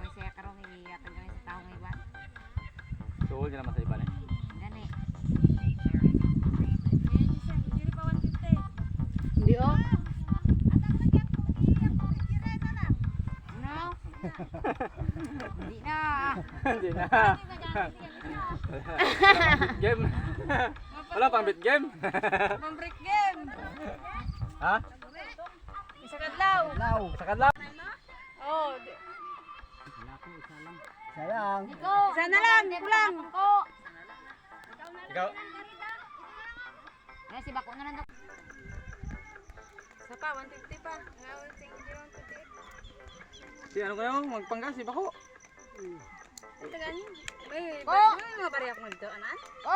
May saya karong iyatan kami sa tao ng iban. Suhol ka naman sa iba eh. Gani. Hindi oh. Ano? Hindi na. Hindi na. Bit game. Wala pang bit game. Pang-break game. Ha? Isa kadlaw. Sa kadlaw. Oh, Sayang. Iko. isa na lang, kulang. Ko. Ikaw. Ay, si Bako na nandun. Isa pa, 150 pa. Nga, 150. Si ano kayo? Magpanggas, iba ko. Tagaan niyo. Ay, Po. mga bari ako magdo, anan? Oh!